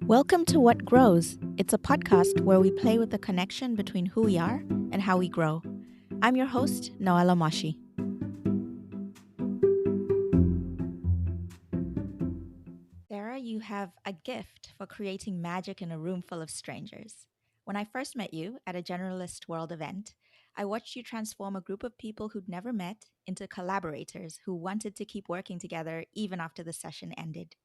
Welcome to What Grows. It's a podcast where we play with the connection between who we are and how we grow. I'm your host, Noella Moshi. Sarah, you have a gift for creating magic in a room full of strangers. When I first met you at a Generalist World event, I watched you transform a group of people who'd never met into collaborators who wanted to keep working together even after the session ended.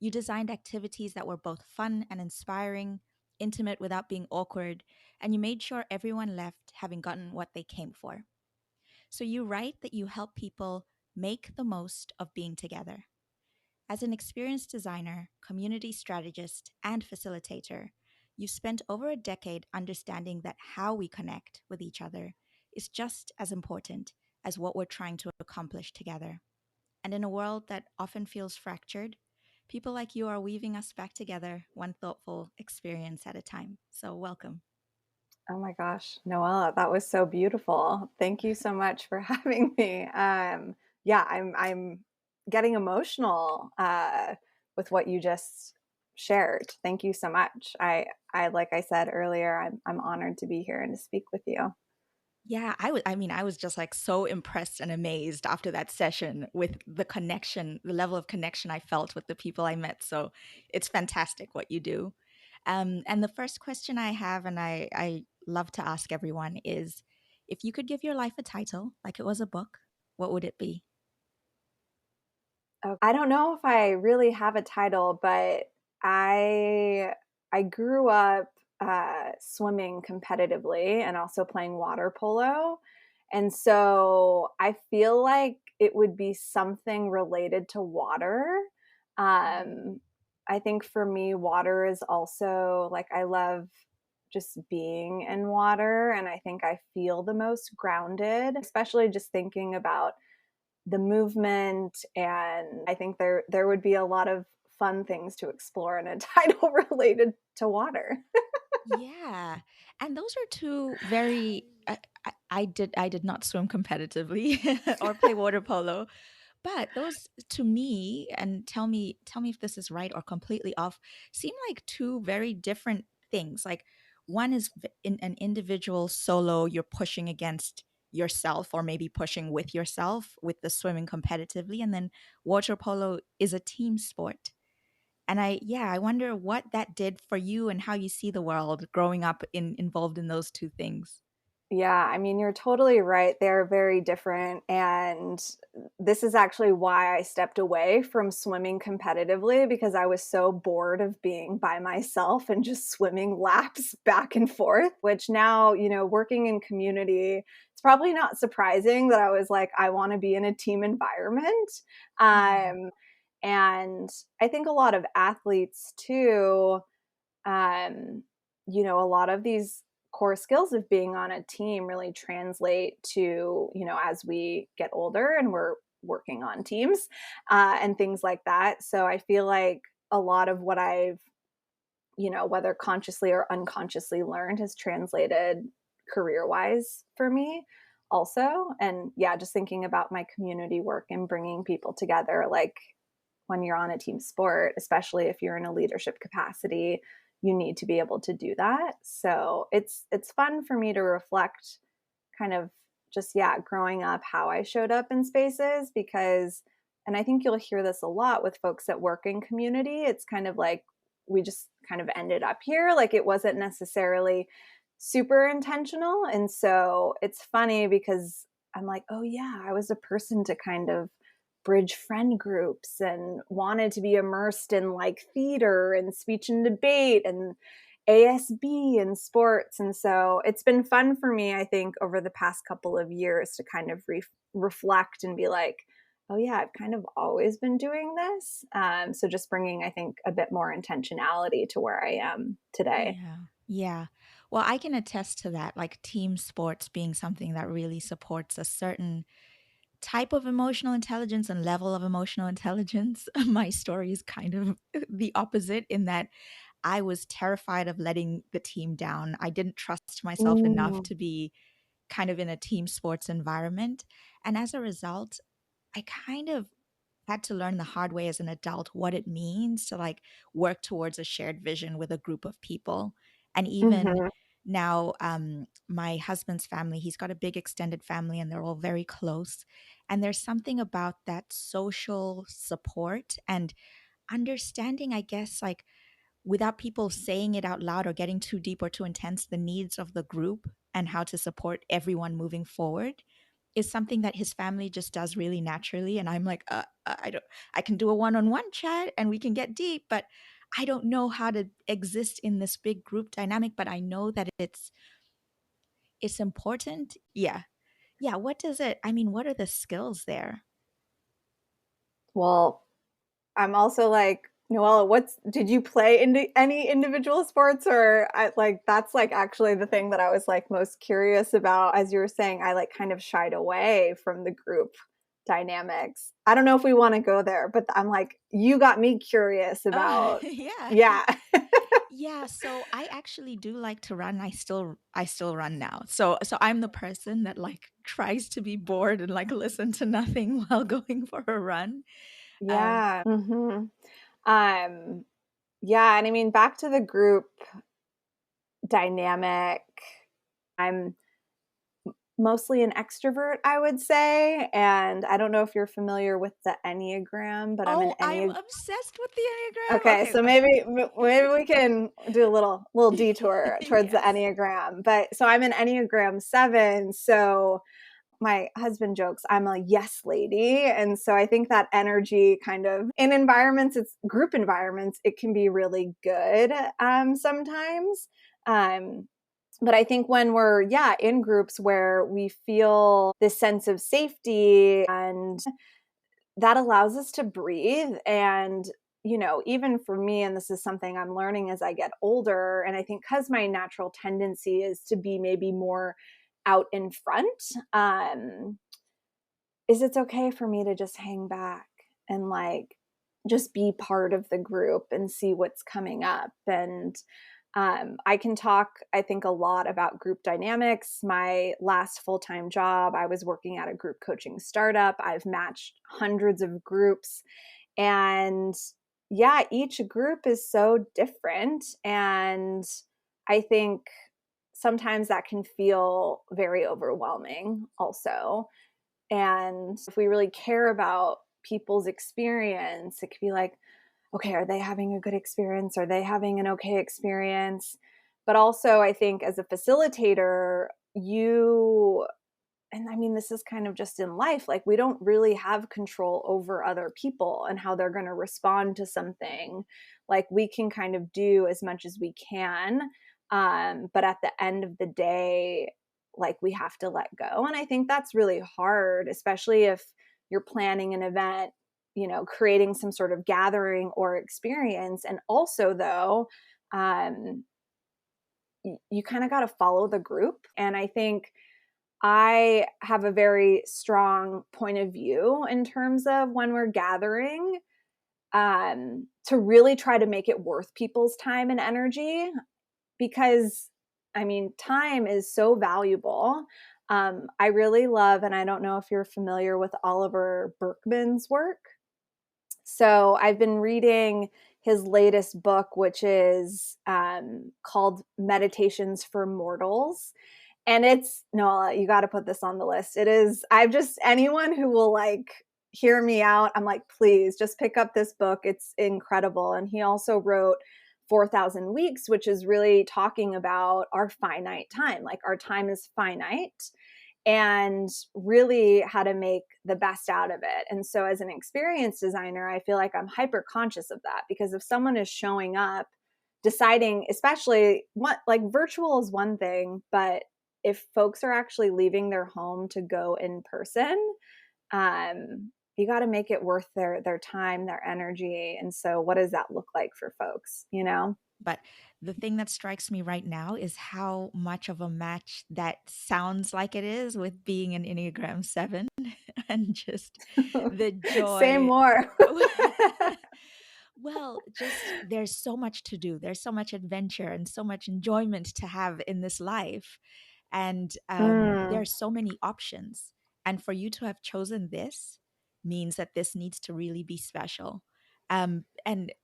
You designed activities that were both fun and inspiring, intimate without being awkward, and you made sure everyone left having gotten what they came for. So you write that you help people make the most of being together. As an experienced designer, community strategist, and facilitator, you've spent over a decade understanding that how we connect with each other is just as important as what we're trying to accomplish together. And in a world that often feels fractured, people like you are weaving us back together, one thoughtful experience at a time. So, welcome. Oh my gosh, Noella, that was so beautiful. Thank you so much for having me. I'm getting emotional with what you just shared. Thank you so much. I like I said earlier, I'm honored to be here and to speak with you. Yeah, I was just like so impressed and amazed after that session with the connection, the level of connection I felt with the people I met. So it's fantastic what you do. And the first question I have, and I love to ask everyone, is if you could give your life a title, like it was a book, what would it be? I don't know if I really have a title, but I I grew up swimming competitively and also playing water polo, and so I feel like it would be something related to water. Um, I think for me, water is also like I love just being in water, and I think I feel the most grounded, especially just thinking about the movement, and I think there would be a lot of fun things to explore in a title related to water. Yeah, and those are two very. I did not swim competitively or play water polo, but those to me, and tell me if this is right or completely off, seem like two very different things. Like one is in an individual solo, you're pushing against yourself or maybe pushing with yourself with the swimming competitively, and then water polo is a team sport. And I wonder what that did for you and how you see the world growing up involved in those two things. Yeah, I mean, you're totally right. They're very different. And this is actually why I stepped away from swimming competitively because I was so bored of being by myself and just swimming laps back and forth. Which now, working in community, it's probably not surprising that I was like, I want to be in a team environment. Yeah. Um, and I think a lot of athletes too, um, a lot of these core skills of being on a team really translate to, as we get older and we're working on teams and things like that. So I feel like a lot of what I've, whether consciously or unconsciously learned has translated career wise for me also. And yeah, just thinking about my community work and bringing people together, like when you're on a team sport, especially if you're in a leadership capacity, you need to be able to do that. So it's fun for me to reflect kind of just growing up how I showed up in spaces because and I think you'll hear this a lot with folks that work in community. It's kind of like we just kind of ended up here. Like it wasn't necessarily super intentional. And so it's funny because I'm like, oh yeah, I was a person to kind of bridge friend groups and wanted to be immersed in like theater and speech and debate and ASB and sports. And so it's been fun for me, I think, over the past couple of years to kind of reflect and be like, oh, yeah, I've kind of always been doing this. So just bringing, I think, a bit more intentionality to where I am today. Yeah. Yeah. Well, I can attest to that, like team sports being something that really supports a certain type of emotional intelligence and level of emotional intelligence. My story is kind of the opposite in that I was terrified of letting the team down. I didn't trust myself enough Mm. to be kind of in a team sports environment. And as a result, I kind of had to learn the hard way as an adult what it means to like work towards a shared vision with a group of people. And even Mhm. now, my husband's family, he's got a big extended family and they're all very close. And there's something about that social support and understanding, I guess, like without people saying it out loud or getting too deep or too intense, the needs of the group and how to support everyone moving forward is something that his family just does really naturally. And I'm like, I don't, I can do a one-on-one chat and we can get deep, but I don't know how to exist in this big group dynamic, but I know that it's important. Yeah. Yeah. What does it, I mean, what are the skills there? Well, I'm also like, Noella, what's did you play into any individual sports or like that's like actually the thing that I was like most curious about as you were saying I like kind of shied away from the group dynamics. I don't know if we want to go there, but I'm like you got me curious about Yeah. yeah. Yeah, so I actually do like to run. I still run now. So I'm the person that like tries to be bored and like listen to nothing while going for a run. Um Yeah. Um yeah, and I mean back to the group dynamic. I'm mostly an extrovert, I would say, and I don't know if you're familiar with the Enneagram, but I'm an oh, I'm Enneagram. obsessed with the Enneagram. Okay, Okay. so maybe we can do a little detour towards the Yes. Enneagram. But so I'm an Enneagram 7, so my husband jokes I'm a yes lady, and so I think that energy kind of in environments, it's group environments, it can be really good sometimes. Um, but I think when we're, yeah, in groups where we feel this sense of safety and that allows us to breathe. And, you know, even for me, and this is something I'm learning as I get older, and I think because my natural tendency is to be maybe more out in front, is it's okay for me to just hang back and like just be part of the group and see what's coming up. And I can talk, I think, a lot about group dynamics. My last full time job, I was working at a group coaching startup. I've matched hundreds of groups. And yeah, each group is so different. And I think sometimes that can feel very overwhelming, also. And if we really care about people's experience, it could be like, okay, are they having a good experience? Are they having an okay experience? But also, I think as a facilitator, you, and I mean, this is kind of just in life, like we don't really have control over other people and how they're going to respond to something. Like we can kind of do as much as we can. But at the end of the day, like we have to let go. And I think that's really hard, especially if you're planning an event, you know, creating some sort of gathering or experience. And also, though, um, you kind of got to follow the group. And I think I have a very strong point of view in terms of when we're gathering, to really try to make it worth people's time and energy because, I mean, time is so valuable. I really love, and I don't know if you're familiar with Oliver Berkman's work. So I've been reading his latest book, which is called Meditations for Mortals. And it's, no, you got to put this on the list. It is, I've just, anyone who will like hear me out, I'm like, please just pick up this book. It's incredible. And he also wrote 4,000 Weeks, which is really talking about our finite time. Like our time is finite and really how to make the best out of it. And so as an experience designer, I feel like I'm hyper conscious of that because if someone is showing up, deciding, especially what like virtual is one thing, but if folks are actually leaving their home to go in person, you got to make it worth their time, their energy. And so what does that look like for folks, you know? But the thing that strikes me right now is how much of a match that sounds like it is with being an Enneagram 7 and just the Say joy. more. Well, just there's so much to do. There's so much adventure and so much enjoyment to have in this life. And Mm, there's so many options. And for you to have chosen this, means that this needs to really be special. And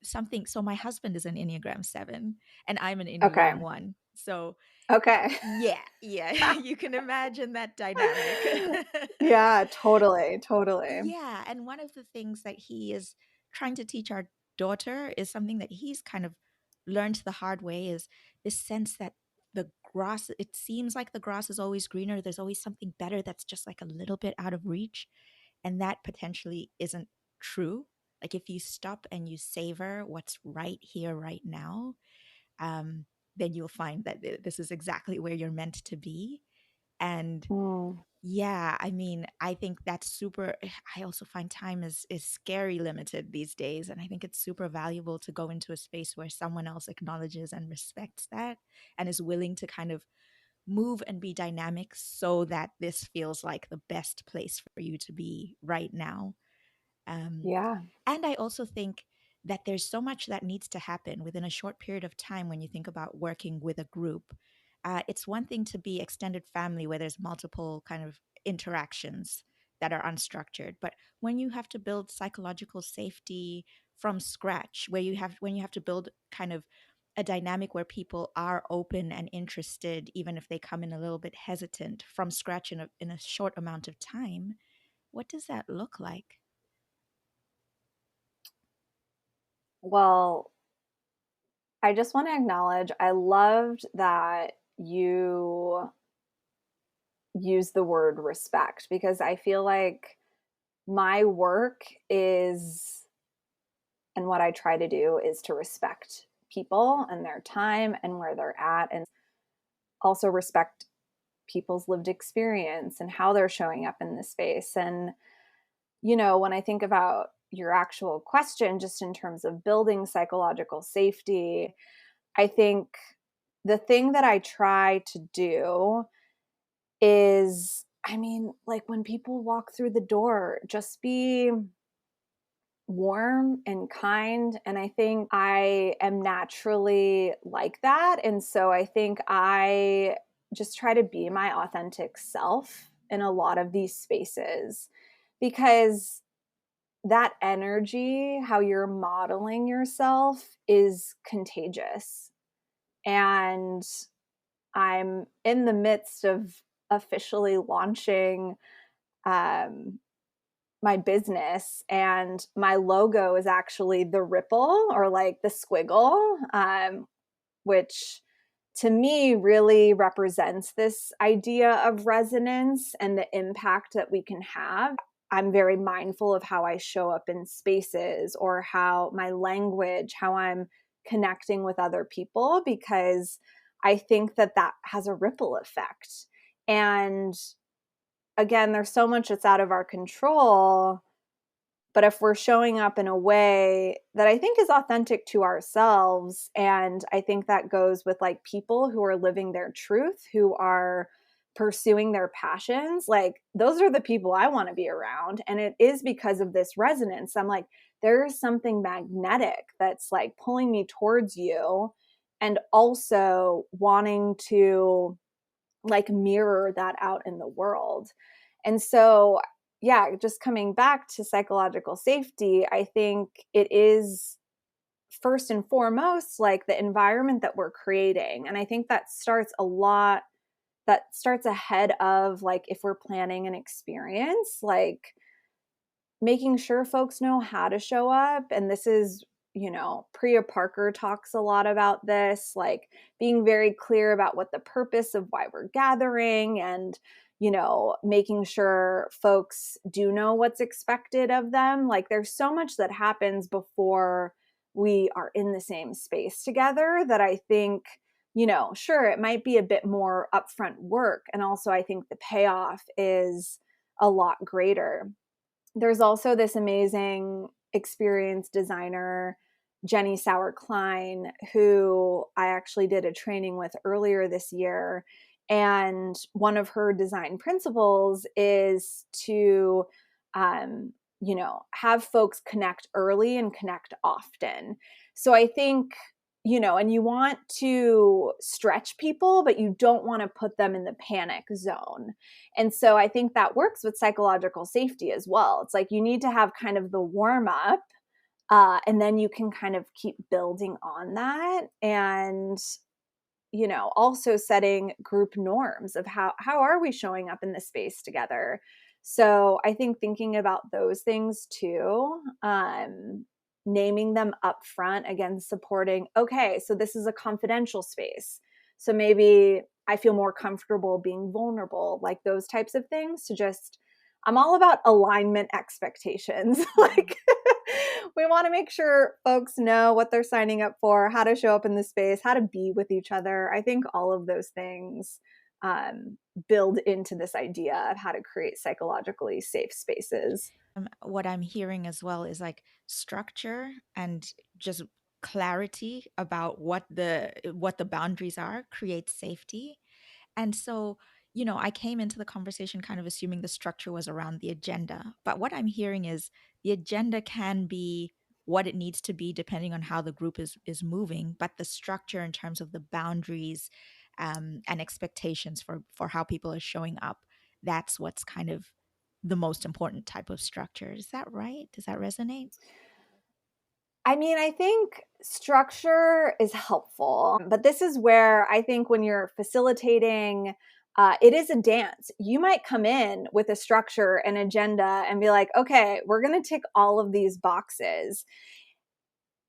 something, so my husband is an Enneagram 7 and I'm an Okay. Enneagram 1. So Okay. yeah, yeah, you can imagine that dynamic. Yeah, totally, totally. Yeah, and one of the things that he is trying to teach our daughter is something that he's kind of learned the hard way, is this sense that the grass, it seems like the grass is always greener. There's always something better that's just like a little bit out of reach. And that potentially isn't true. Like if you stop and you savor what's right here, right now, um, then you'll find that this is exactly where you're meant to be. And Mm, yeah, I mean, I think that's super. I also find time is scary limited these days, and I think it's super valuable to go into a space where someone else acknowledges and respects that and is willing to kind of move and be dynamic so that this feels like the best place for you to be right now. Um, yeah. and I also think that there's so much that needs to happen within a short period of time when you think about working with a group. It's one thing to be extended family where there's multiple kind of interactions that are unstructured, but when you have to build psychological safety from scratch, where you have when you have to build kind of a dynamic where people are open and interested, even if they come in a little bit hesitant from scratch in a short amount of time, what does that look like? Well, I just want to acknowledge I loved that you use the word respect because I feel like my work is, and what I try to do is to respect people and their time and where they're at, and also respect people's lived experience and how they're showing up in the space. And, when I think about your actual question, just in terms of building psychological safety, I think the thing that I try to do is, I mean, like when people walk through the door, just be warm and kind. And I think I am naturally like that. And so I think I just try to be my authentic self in a lot of these spaces because that energy, how you're modeling yourself, is contagious. And I'm in the midst of officially launching um, my business, and my logo is actually the ripple or like the squiggle, which to me really represents this idea of resonance and the impact that we can have. I'm very mindful of how I show up in spaces or how my language, how I'm connecting with other people, because I think that that has a ripple effect. And again, there's so much that's out of our control. But if we're showing up in a way that I think is authentic to ourselves, and I think that goes with like people who are living their truth, who are pursuing their passions, like those are the people I want to be around. And it is because of this resonance. I'm like, there is something magnetic that's like pulling me towards you and also wanting to like mirror that out in the world. And so, yeah, just coming back to psychological safety, I think it is first and foremost like the environment that we're creating. And I think that starts ahead of like if we're planning an experience, like making sure folks know how to show up. And this is, Priya Parker talks a lot about this, like being very clear about what the purpose of why we're gathering, and, making sure folks do know what's expected of them. Like there's so much that happens before we are in the same space together that I think, sure, it might be a bit more upfront work. And also, I think the payoff is a lot greater. There's also this amazing experience designer, Jenny Sauer Klein, who I actually did a training with earlier this year. And one of her design principles is to, have folks connect early and connect often. So I think, and you want to stretch people, but you don't want to put them in the panic zone. And so I think that works with psychological safety as well. It's like you need to have kind of the warm up, and then you can kind of keep building on that. And also setting group norms of how are we showing up in the space together. So I think thinking about those things too, naming them up front, again, supporting, okay, so this is a confidential space, so maybe I feel more comfortable being vulnerable, like those types of things. To just, I'm all about alignment expectations. Like, we want to make sure folks know what they're signing up for, how to show up in the space, how to be with each other. I think all of those things build into this idea of how to create psychologically safe spaces. What I'm hearing as well is like structure and just clarity about what the boundaries are creates safety. And so, I came into the conversation kind of assuming the structure was around the agenda. But what I'm hearing is the agenda can be what it needs to be depending on how the group is moving, but the structure in terms of the boundaries and expectations for how people are showing up, that's what's kind of the most important type of structure. Is that right? Does that resonate? I mean, I think structure is helpful, but this is where I think when you're facilitating, it is a dance. You might come in with a structure and agenda and be like, okay, we're going to tick all of these boxes.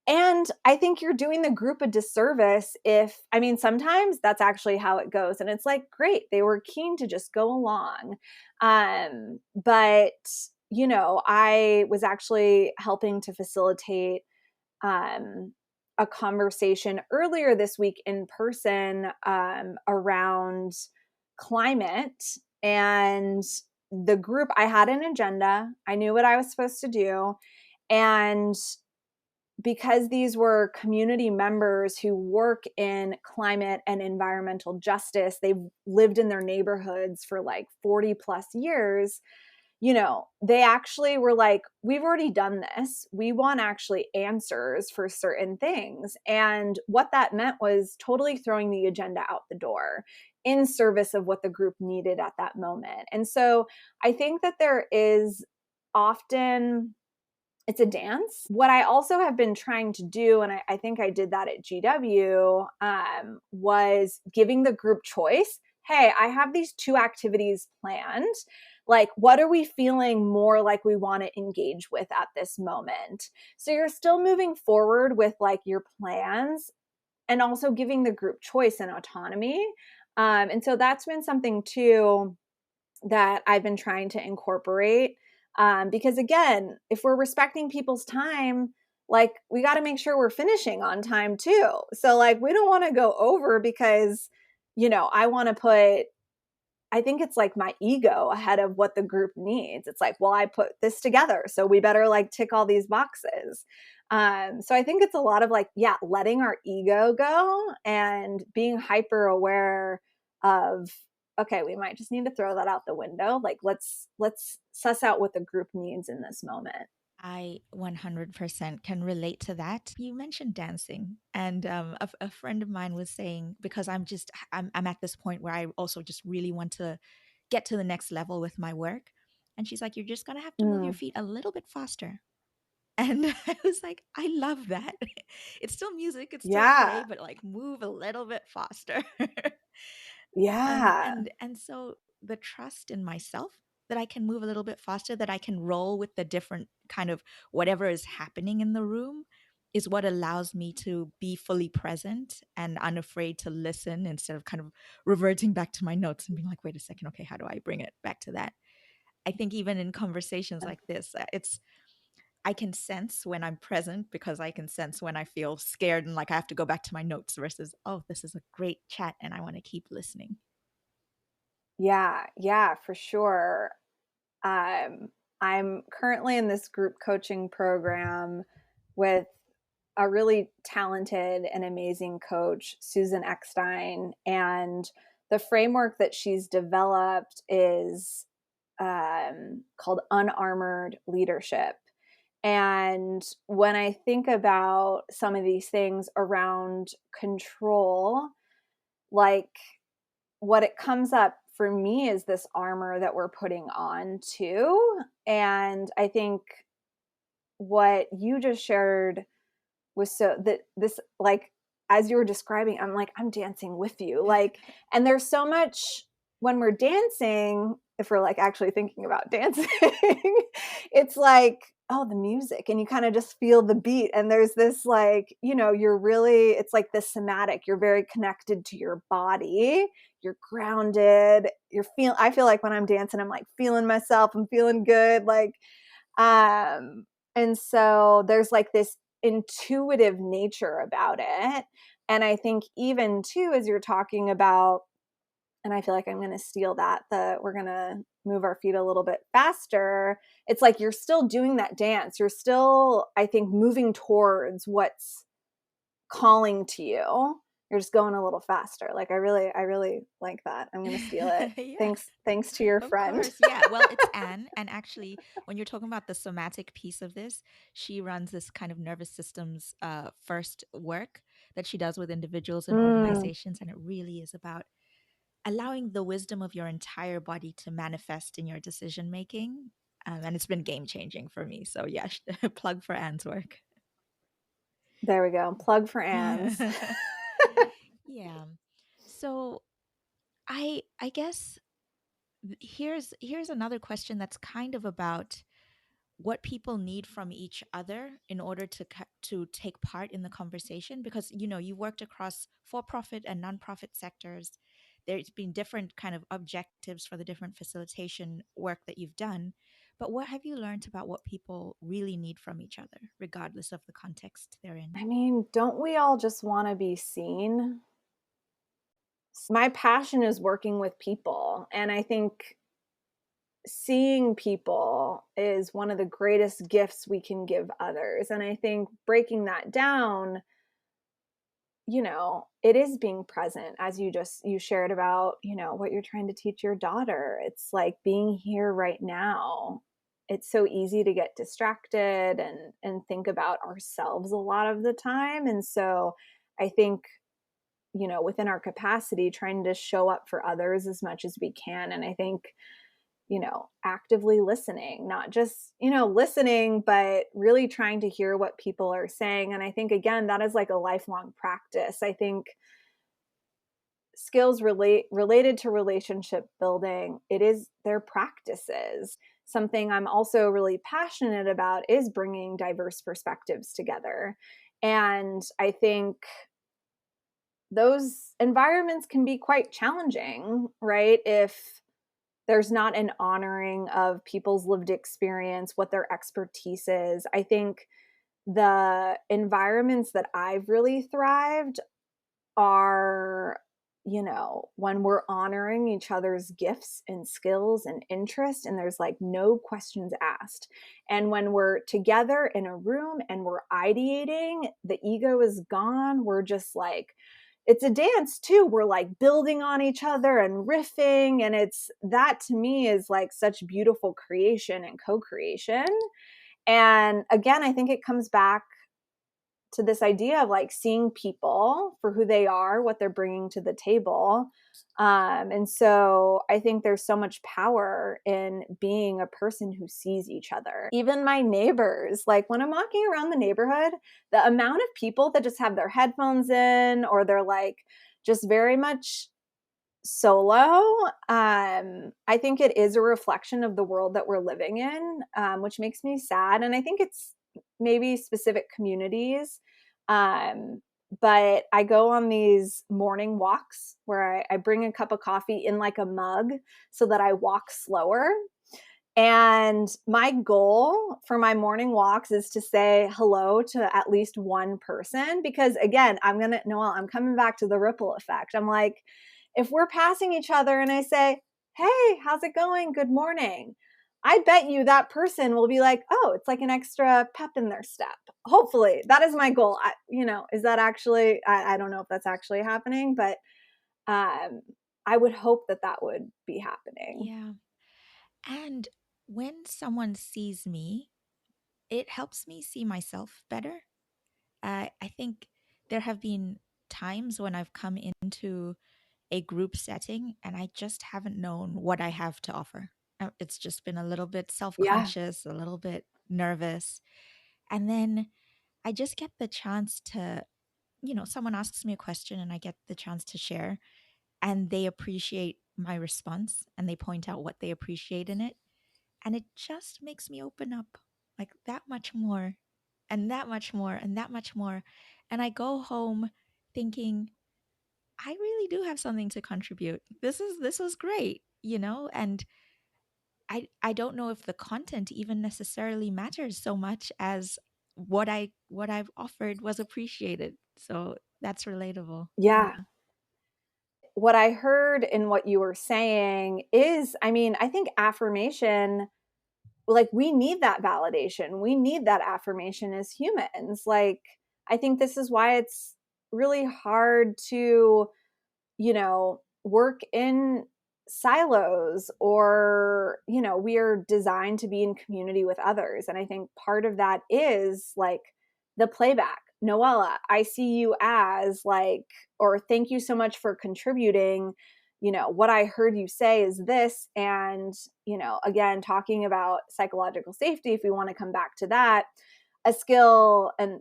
And I think you're doing the group a disservice if, I mean, sometimes that's actually how it goes. And it's like, great, they were keen to just go along. But, I was actually helping to facilitate um, a conversation earlier this week in person around climate. And the group, I had an agenda, I knew what I was supposed to do. And because these were community members who work in climate and environmental justice, they've lived in their neighborhoods for like 40 plus years. They actually were like, we've already done this. We want actually answers for certain things. And what that meant was totally throwing the agenda out the door in service of what the group needed at that moment. And so I think that there is often, it's a dance. What I also have been trying to do, and I think I did that at GW, was giving the group choice. Hey, I have these 2 activities planned. Like, what are we feeling more like we want to engage with at this moment? So you're still moving forward with like your plans and also giving the group choice and autonomy. And so that's been something too that I've been trying to incorporate. Because again, if we're respecting people's time, like we got to make sure we're finishing on time too. So like we don't want to go over because, I want to put, I think it's like my ego ahead of what the group needs. It's like, well, I put this together, so we better like tick all these boxes. So I think it's a lot of like, yeah, letting our ego go and being hyper aware of, okay, we might just need to throw that out the window. Like, let's suss out what the group needs in this moment. I 100% can relate to that. You mentioned dancing, and a friend of mine was saying, because I'm at this point where I also just really want to get to the next level with my work. And she's like, you're just going to have to move your Mm, feet a little bit faster. And I was like, I love that. It's still music, it's still play, yeah, but like move a little bit faster. yeah, And so the trust in myself that I can move a little bit faster, that I can roll with the different kind of whatever is happening in the room is what allows me to be fully present and unafraid to listen instead of kind of reverting back to my notes and being like, wait a second, okay, how do I bring it back to that? I think even in conversations like this, it's I can sense when I'm present because I can sense when I feel scared and like I have to go back to my notes versus, oh, this is a great chat and I want to keep listening. yeah, for sure. Um, I'm currently in this group coaching program with a really talented and amazing coach, Susan Eckstein. And the framework that she's developed is called unarmored leadership. And when I think about some of these things around control, like what it comes up for me is this armor that we're putting on too. And I think what you just shared was so that this, like, as you were describing, I'm like, I'm dancing with you. Like, and there's so much when we're dancing, if we're like actually thinking about dancing, it's like, oh, the music, and you kind of just feel the beat. And there's this, like, you're really, it's like the somatic, you're very connected to your body, you're grounded, I feel like when I'm dancing, I'm like feeling myself, I'm feeling good. Like, um, and so there's like this intuitive nature about it. And I think even too, as you're talking about, and I feel like I'm going to steal that, we're going to move our feet a little bit faster. It's like you're still doing that dance. You're still, I think, moving towards what's calling to you. You're just going a little faster. Like I really like that. I'm going to steal it. Yeah. Thanks to your Of friend. course, yeah. Well, it's Anne. And actually, when you're talking about the somatic piece of this, she runs this kind of nervous systems first work that she does with individuals and Mm, organizations. And it really is about allowing the wisdom of your entire body to manifest in your decision making. And it's been game changing for me. So, yeah, plug for Anne's work. there we go. Plug for Anne's. Yeah. So, I guess here's another question that's kind of about what people need from each other in order to take part in the conversation, because you worked across for-profit and nonprofit sectors. There's been different kind of objectives for the different facilitation work that you've done, but what have you learned about what people really need from each other regardless of the context they're in? I mean, don't we all just want to be seen? My passion is working with people. And I think seeing people is one of the greatest gifts we can give others. And I think breaking that down, it is being present, as you shared about, what you're trying to teach your daughter. It's like being here right now. It's so easy to get distracted and think about ourselves a lot of the time. And so I think, within our capacity, trying to show up for others as much as we can. And I think, actively listening, not just, listening, but really trying to hear what people are saying. And I think, again, that is like a lifelong practice. I think skills related to relationship building, it is their practices. Something I'm also really passionate about is bringing diverse perspectives together. And I think those environments can be quite challenging, right? If there's not an honoring of people's lived experience, what their expertise is. I think the environments that I've really thrived are, when we're honoring each other's gifts and skills and interest, and there's like no questions asked. And when we're together in a room and we're ideating, the ego is gone. We're just like, it's a dance too. We're like building on each other and riffing. And it's that, to me, is like such beautiful creation and co creation. And again, I think it comes back to this idea of like seeing people for who they are, what they're bringing to the table. And so I think there's so much power in being a person who sees each other. Even my neighbors, like when I'm walking around the neighborhood, the amount of people that just have their headphones in, or they're like just very much solo, I think it is a reflection of the world that we're living in, which makes me sad. And I think it's maybe specific communities. Um, but I go on these morning walks where I bring a cup of coffee in like a mug so that I walk slower. And my goal for my morning walks is to say hello to at least one person, because again, Noelle, I'm coming back to the ripple effect. I'm like, if we're passing each other and I say, hey, how's it going? Good morning. I bet you that person will be like, oh, it's like an extra pep in their step. Hopefully, that is my goal. Is that actually, I don't know if that's actually happening, but um, I would hope that that would be happening. Yeah. And when someone sees me, it helps me see myself better. I think there have been times when I've come into a group setting and I just haven't known what I have to offer. It's just been a little bit self Yeah. conscious, a little bit nervous. And then I just get the chance to, someone asks me a question and I get the chance to share, and they appreciate my response and they point out what they appreciate in it. And it just makes me open up like that much more and that much more and that much more. And I go home thinking, I really do have something to contribute. This was great, and I don't know if the content even necessarily matters so much as what I've offered was appreciated. So that's relatable. Yeah. Yeah. What I heard in what you were saying is, I mean, I think affirmation, like, we need that validation. We need that affirmation as humans. Like, I think this is why it's really hard to, work in silos, or, we are designed to be in community with others. And I think part of that is like the playback. Noella, I see you as like, or thank you so much for contributing. What I heard you say is this. And, again, talking about psychological safety, if we want to come back to that, a skill and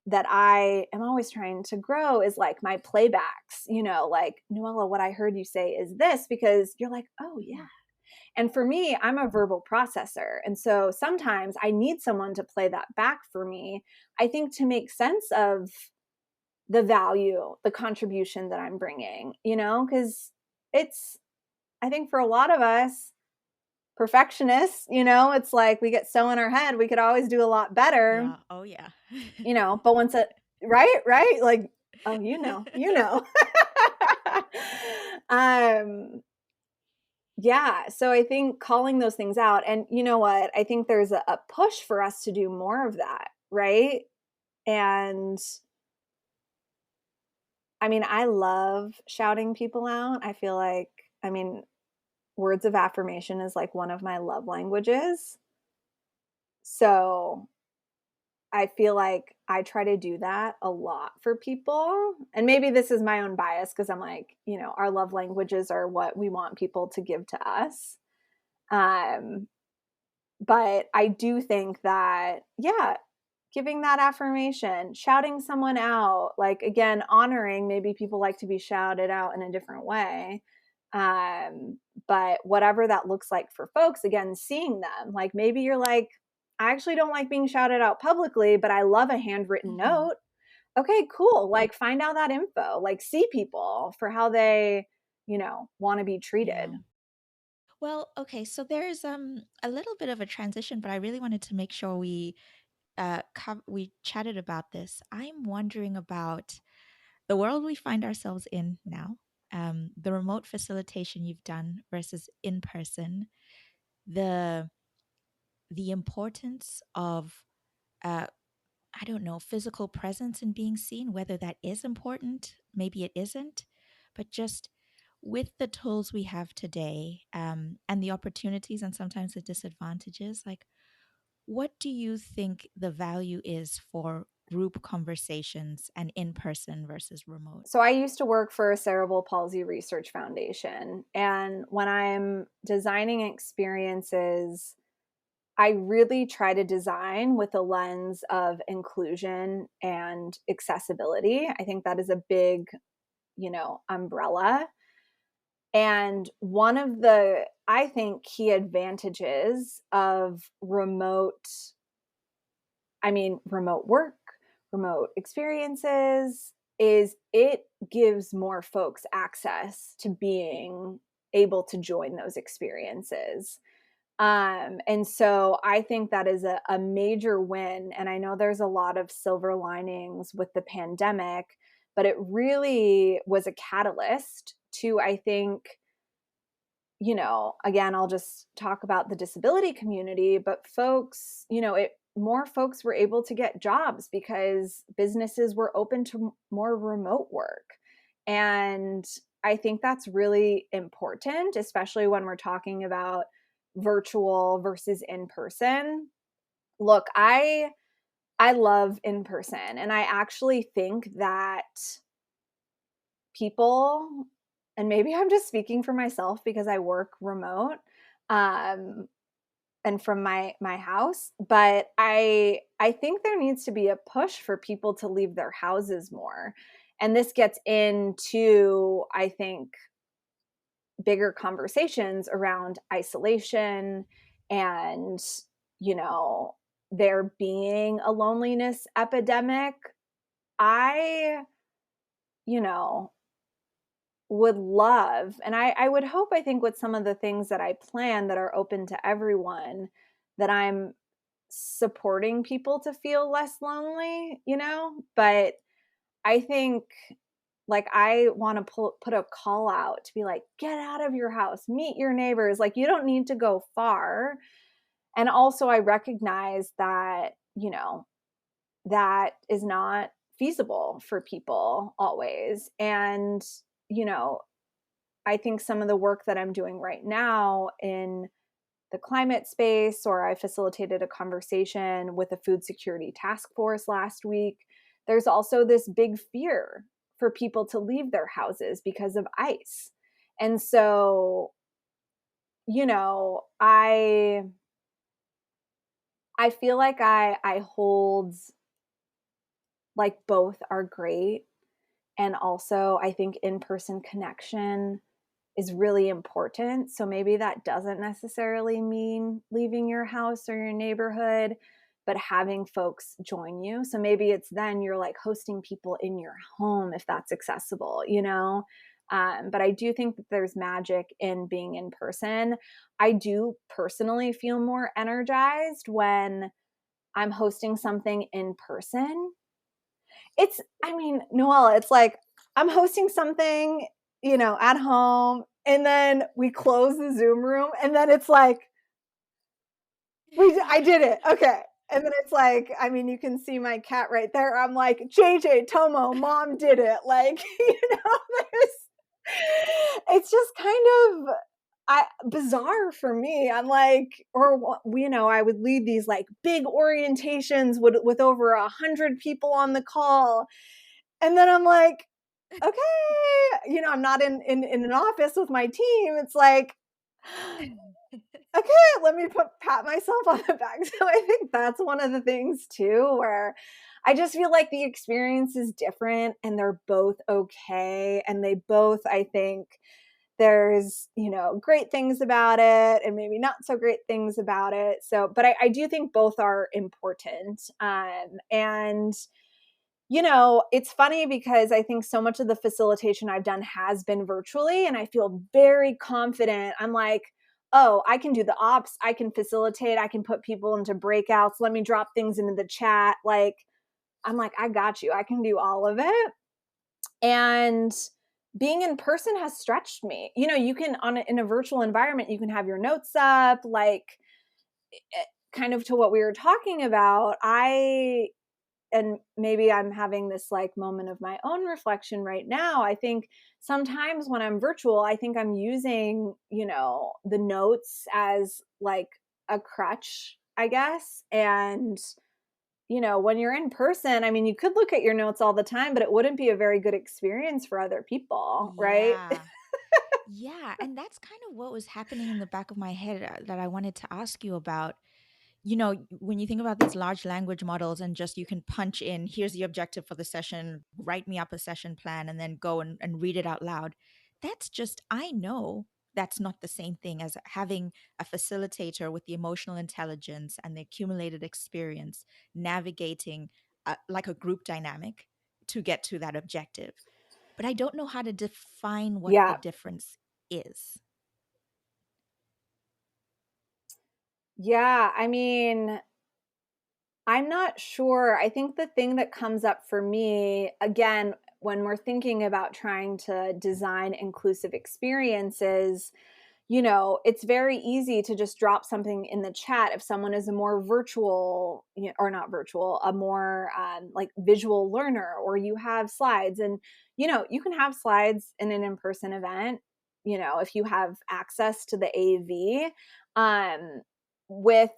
that I am always trying to grow is like my playbacks, like, Noella, what I heard you say is this, because you're like, oh, yeah. And for me, I'm a verbal processor. And so sometimes I need someone to play that back for me, I think, to make sense of the value, the contribution that I'm bringing, because it's, I think for a lot of us, perfectionists, it's like we get so in our head, we could always do a lot better, Yeah. Oh yeah. but once it, right, like, oh, um yeah, so I think calling those things out, and you know what, I think there's a push for us to do more of that, right? And I mean, I love shouting people out. I feel like, I mean, words of affirmation is like one of my love languages. So I feel like I try to do that a lot for people. And maybe this is my own bias because I'm like, our love languages are what we want people to give to us. Um, but I do think that, yeah, giving that affirmation, shouting someone out, like, again, honoring, maybe people like to be shouted out in a different way. Um, but whatever that looks like for folks, again, seeing them, like, maybe you're like, I actually don't like being shouted out publicly, but I love a handwritten Hmm. note. Okay, cool. Like, find out that info, like, see people for how they, want to be treated. Yeah. Well, okay, so there's a little bit of a transition, but I really wanted to make sure we chatted about this. I'm wondering about the world we find ourselves in now, the remote facilitation you've done versus in person, the importance of uh, I don't know, physical presence and being seen, whether that is important, maybe it isn't, but just with the tools we have today, and the opportunities and sometimes the disadvantages, like, what do you think the value is for group conversations and in person versus remote? So I used to work for a cerebral palsy research foundation. And when I'm designing experiences, I really try to design with a lens of inclusion and accessibility. I think that is a big, umbrella. And one of the, I think, key advantages of remote work, remote experiences, is it gives more folks access to being able to join those experiences. And so I think that is a major win. And I know there's a lot of silver linings with the pandemic, but it really was a catalyst to, I think, again, I'll just talk about the disability community, but folks, more folks were able to get jobs because businesses were open to more remote work. And I think that's really important, especially when we're talking about virtual versus in person. Look, I love in person, and I actually think that people, and maybe I'm just speaking for myself because I work remote, um, and from my house, but I think there needs to be a push for people to leave their houses more. And this gets into, I think, bigger conversations around isolation and, you know, there being a loneliness epidemic. I, you know, would love, and I would hope, I think, with some of the things that I plan that are open to everyone, that I'm supporting people to feel less lonely, But I think, like, I want to put a call out to be like, get out of your house, meet your neighbors. Like, you don't need to go far. And also, I recognize that, that is not feasible for people always. And, you know, I think some of the work that I'm doing right now in the climate space, or I facilitated a conversation with a food security task force last week. There's also this big fear for people to leave their houses because of ice. And so, I feel like I hold, like, both are great, and also I think in-person connection is really important. So maybe that doesn't necessarily mean leaving your house or your neighborhood, but having folks join you. So maybe it's then you're like hosting people in your home if that's accessible. But I do think that there's magic in being in person. I do personally feel more energized when I'm hosting something in person. I mean, Noelle, it's like I'm hosting something, at home, and then we close the Zoom room, and then it's like, I did it. Okay. And then it's like, I mean, you can see my cat right there. I'm like, JJ, Tomo, mom did it. Like, it's just kind of bizarre for me. I'm like, or, I would lead these like big orientations with over 100 people on the call. And then I'm like, okay, I'm not in an office with my team. It's like, okay, let me pat myself on the back. So I think that's one of the things too, where I just feel like the experience is different and they're both okay. And they both, I think, there's, great things about it and maybe not so great things about it. So, but I do think both are important. And it's funny because I think so much of the facilitation I've done has been virtually, and I feel very confident. I'm like, oh, I can do the ops, I can facilitate, I can put people into breakouts, let me drop things into the chat. Like, I'm like, I got you, I can do all of it. And being in person has stretched me. You can, in a virtual environment, you can have your notes up, like, kind of to what we were talking about. And maybe I'm having this like moment of my own reflection right now. I think sometimes when I'm virtual, I think I'm using, the notes as like a crutch, I guess. And, when you're in person, I mean, you could look at your notes all the time, but it wouldn't be a very good experience for other people, right? Yeah. Yeah. And that's kind of what was happening in the back of my head that I wanted to ask you about. When you think about these large language models and just you can punch in, here's the objective for the session, write me up a session plan, and then go and read it out loud. That's just, I know that's not the same thing as having a facilitator with the emotional intelligence and the accumulated experience navigating like a group dynamic to get to that objective. But I don't know how to define what the Yeah. difference is. Yeah. I mean, I'm not sure. I think the thing that comes up for me, again, when we're thinking about trying to design inclusive experiences, it's very easy to just drop something in the chat if someone is a more virtual, or not virtual, a more like visual learner, or you have slides. And, you can have slides in an in person event, if you have access to the AV. With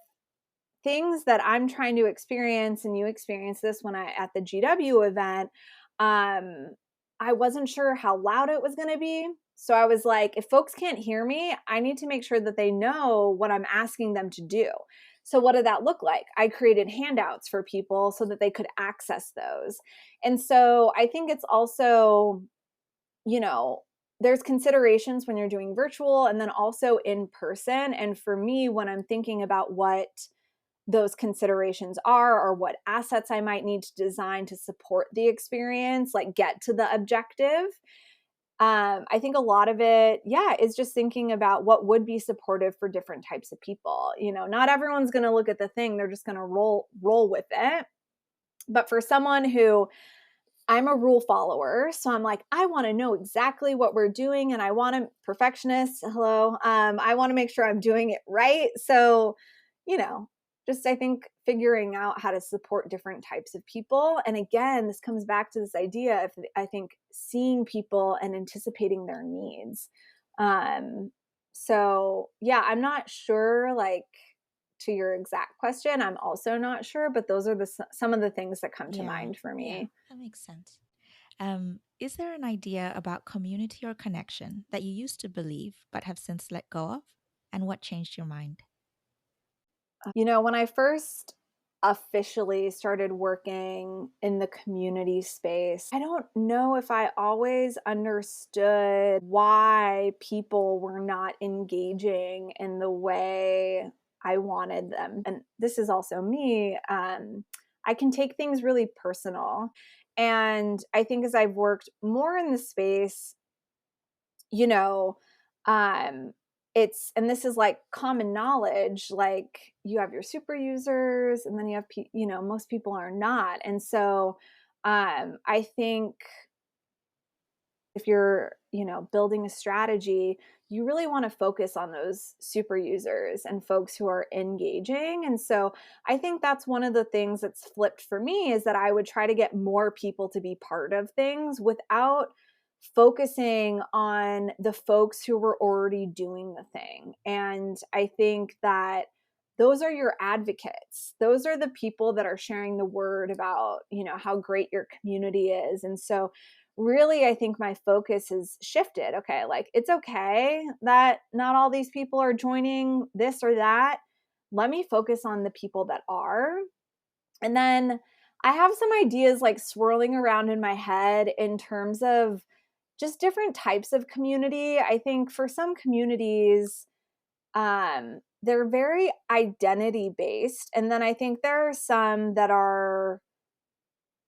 things that I'm trying to experience, and you experienced this when I at the GW event, I wasn't sure how loud it was going to be. So I was like, if folks can't hear me, I need to make sure that they know what I'm asking them to do. So what did that look like? I created handouts for people so that they could access those. And so I think it's also, you know, there's considerations when you're doing virtual and then also in person. And for me, when I'm thinking about what those considerations are or what assets I might need to design to support the experience, like get to the objective, I think a lot of it, yeah, is just thinking about what would be supportive for different types of people. You know, not everyone's going to look at the thing; they're just going to roll with it. But for someone who I'm a rule follower, so I'm like, I want to know exactly what we're doing, and I want to perfectionist. Hello, I want to make sure I'm doing it right. So, you know, just I think figuring out how to support different types of people. And again, this comes back to this idea of I think seeing people and anticipating their needs. Um, so yeah, I'm not sure like to your exact question. I'm also not sure, but those are some of the things that come to Yeah, mind for yeah, me. that makes sense. Is there an idea about community or connection that you used to believe but have since let go of? And what changed your mind? You know, when I first officially started working in the community space, I don't know if I always understood why people were not engaging in the way I wanted them. And this is also me. I can take things really personal. And I think as I've worked more in the space, you know, um, it's, and this is like common knowledge, like you have your super users and then you have, you know, most people are not. And so I think if you're, you know, building a strategy, you really want to focus on those super users and folks who are engaging. And so I think that's one of the things that's flipped for me is that I would try to get more people to be part of things without focusing on the folks who were already doing the thing. And I think that those are your advocates. Those are the people that are sharing the word about, you know, how great your community is. And so really, I think my focus has shifted. Okay, like it's okay that not all these people are joining this or that. Let me focus on the people that are. And then I have some ideas like swirling around in my head in terms of just different types of community. I think for some communities, they're very identity based. And then I think there are some that are,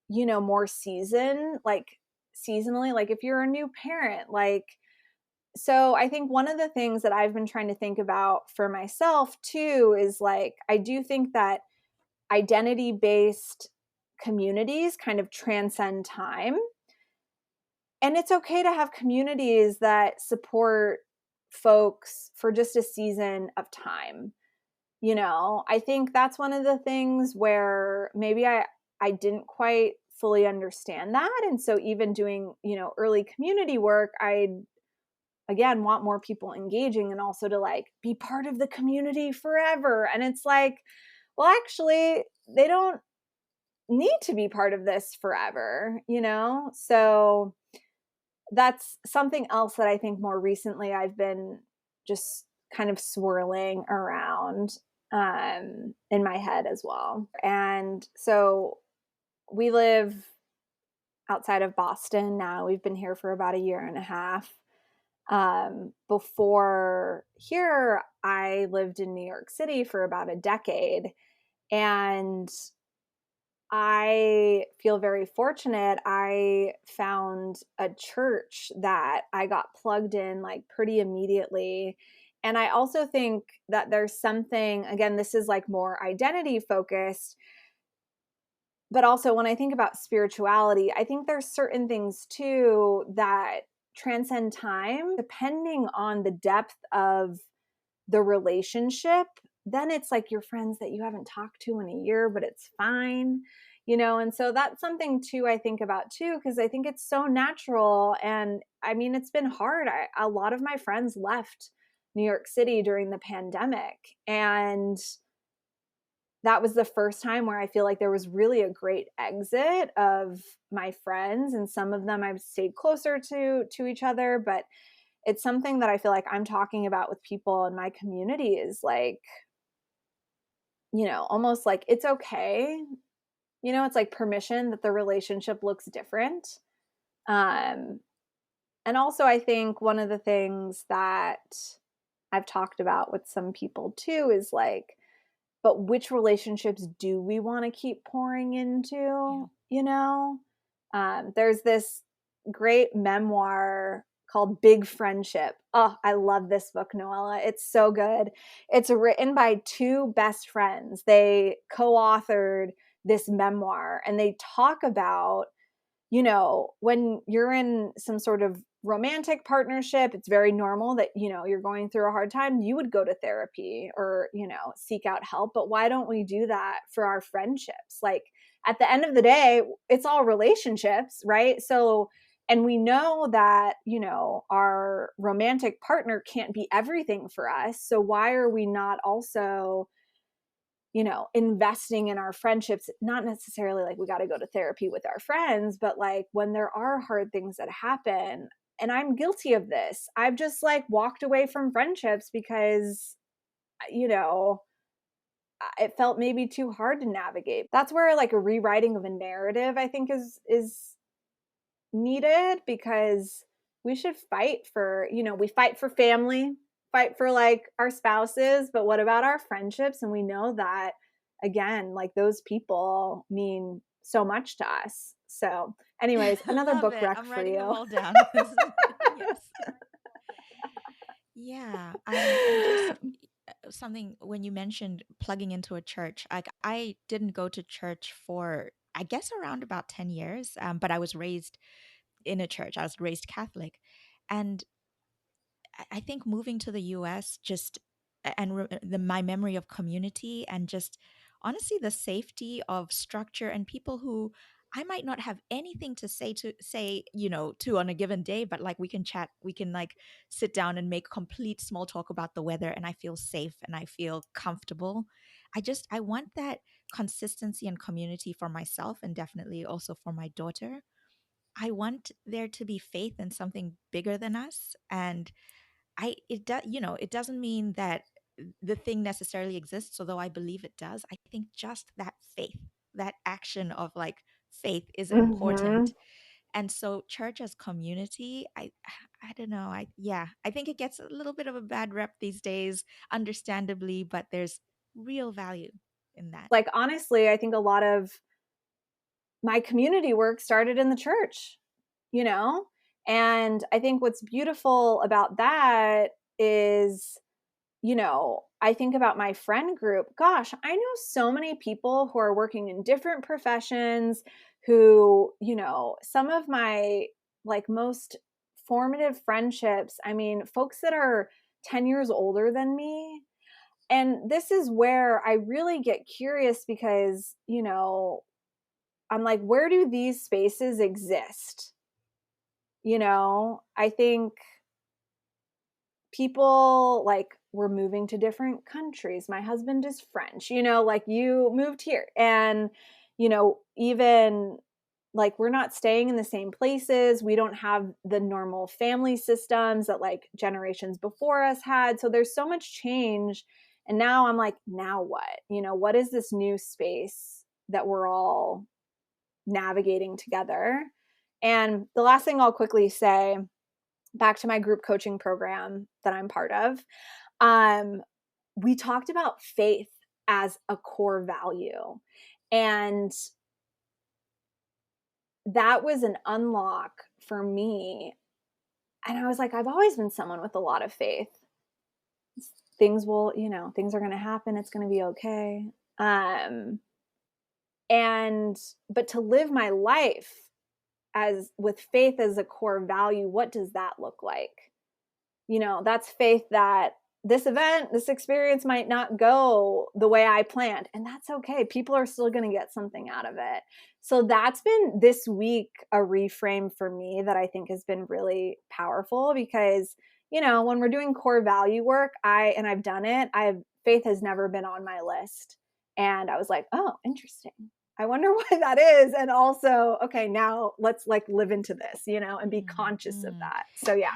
you know, more seasonally, like if you're a new parent, like, so I think one of the things that I've been trying to think about for myself too is like, I do think that identity based communities kind of transcend time. And it's okay to have communities that support folks for just a season of time. You know, I think that's one of the things where maybe I didn't quite fully understand that. And so even doing, you know, early community work, I again want more people engaging and also to like be part of the community forever. And it's like, well, actually, they don't need to be part of this forever, you know? So that's something else that I think more recently I've been just kind of swirling around in my head as well. And so we live outside of Boston now. We've been here for about a year and a half. Before here, I lived in New York City for about a decade. And I feel very fortunate. I found a church that I got plugged in like pretty immediately. And I also think that there's something, again, this is like more identity focused, but also when I think about spirituality, I think there's certain things too that transcend time depending on the depth of the relationship. Then it's like your friends that you haven't talked to in a year, but it's fine, you know? And so that's something too, I think about too, because I think it's so natural. And I mean, it's been hard. A lot of my friends left New York City during the pandemic. And that was the first time where I feel like there was really a great exit of my friends, and some of them I've stayed closer to each other, but it's something that I feel like I'm talking about with people in my community is like, almost like it's okay. It's like permission that the relationship looks different. Um, and also, I think one of the things that I've talked about with some people too is like, but which relationships do we want to keep pouring Yeah. into? There's this great memoir called Big Friendship. Oh, I love this book, Noella. It's so good. It's written by two best friends. They co authored this memoir and they talk about, when you're in some sort of romantic partnership, it's very normal that, you're going through a hard time. You would go to therapy or, seek out help. But why don't we do that for our friendships? Like at the end of the day, it's all relationships, right? So, and we know that, our romantic partner can't be everything for us. So why are we not also investing in our friendships, not necessarily like we got to go to therapy with our friends, but like when there are hard things that happen, and I'm guilty of this, I've just like walked away from friendships because, you know, it felt maybe too hard to navigate. That's where like a rewriting of a narrative I think is needed, because we should fight for, we fight for family, fight for like our spouses, but what about our friendships? And we know that again, like those people mean so much to us. So, anyways, I another love book it. rec I'm for writing them you. all down. Yes. Yeah. And just something when you mentioned plugging into a church, like I didn't go to church for, I guess, around about 10 years, but I was raised in a church. I was raised Catholic. And I think moving to the US just and my memory of community and just honestly the safety of structure and people who I might not have anything to say to on a given day, but like we can chat, we can like sit down and make complete small talk about the weather and I feel safe and I feel comfortable. I want that consistency and community for myself and definitely also for my daughter. I want there to be faith in something bigger than us, and it doesn't mean that the thing necessarily exists, although I believe it does. I think just that faith, that action of like faith is Hmm. important. And so church as community, I don't know. I think it gets a little bit of a bad rep these days, understandably, but there's real value in that. Like, honestly, I think a lot of my community work started in the church, you know? And I think what's beautiful about that is, I think about my friend group. Gosh, I know so many people who are working in different professions who, some of my like most formative friendships, I mean, folks that are 10 years older than me. And this is where I really get curious because, I'm like, where do these spaces exist? I think people like we're moving to different countries. My husband is French, like you moved here. And, even like we're not staying in the same places. We don't have the normal family systems that like generations before us had. So there's so much change. And now I'm like, now what? What is this new space that we're all navigating together? And the last thing I'll quickly say, back to my group coaching program that I'm part of, um, we talked about faith as a core value. And that was an unlock for me. And I was like, I've always been someone with a lot of faith. Things will, things are going to happen. It's going to be okay. Um, but to live my life as with faith as a core value, what does that look like? That's faith that this experience might not go the way I planned. And that's okay. People are still going to get something out of it. So that's been this week a reframe for me that I think has been really powerful because, when we're doing core value work, I've done it, faith has never been on my list. And I was like, oh, interesting. I wonder why that is. And also, okay, now let's like live into this, and be conscious of Mm-hmm. that. So yeah.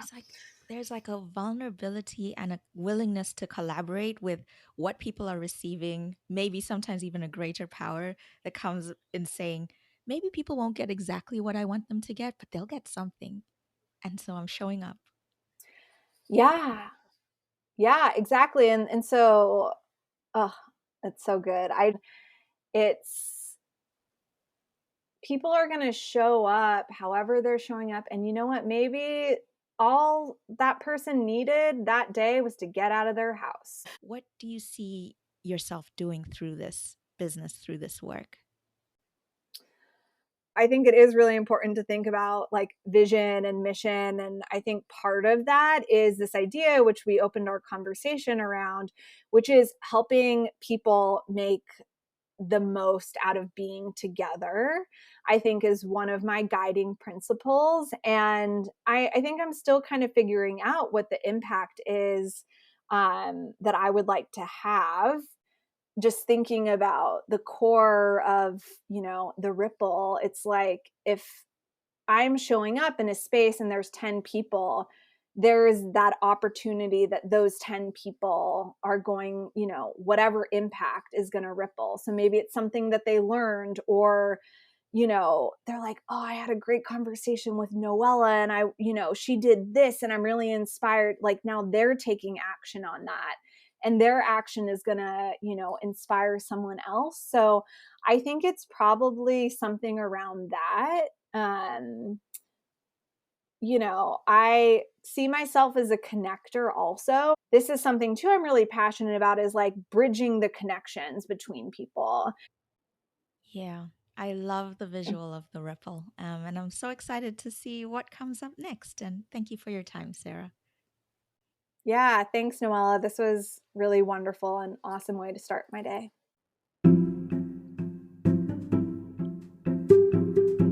There's like a vulnerability and a willingness to collaborate with what people are receiving, maybe sometimes even a greater power that comes in saying, maybe people won't get exactly what I want them to get, but they'll get something. And so I'm showing up. Yeah. Yeah, exactly. And so, oh, that's so good. It's people are going to show up however they're showing up. And you know what? Maybe all that person needed that day was to get out of their house. What do you see yourself doing through this business, through this work? I think it is really important to think about like vision and mission. And I think part of that is this idea, which we opened our conversation around, which is helping people make the most out of being together. I think is one of my guiding principles. And I think I'm still kind of figuring out what the impact is that I would like to have, just thinking about the core of, the ripple. It's like if I'm showing up in a space and there's 10 people, there's that opportunity that those 10 people are going, whatever impact is going to ripple. So maybe it's something that they learned, or, they're like, oh, I had a great conversation with Noella and she did this and I'm really inspired. Like now they're taking action on that. And their action is going to, inspire someone else. So I think it's probably something around that. I see myself as a connector also. This is something too I'm really passionate about, is like bridging the connections between people. Yeah, I love the visual of the ripple. And I'm so excited to see what comes up next. And thank you for your time, Sarah. Yeah, thanks, Noella. This was really wonderful and awesome way to start my day.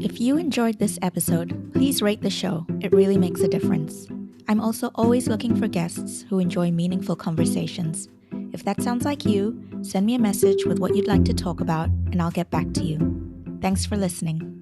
If you enjoyed this episode, please rate the show. It really makes a difference. I'm also always looking for guests who enjoy meaningful conversations. If that sounds like you, send me a message with what you'd like to talk about, and I'll get back to you. Thanks for listening.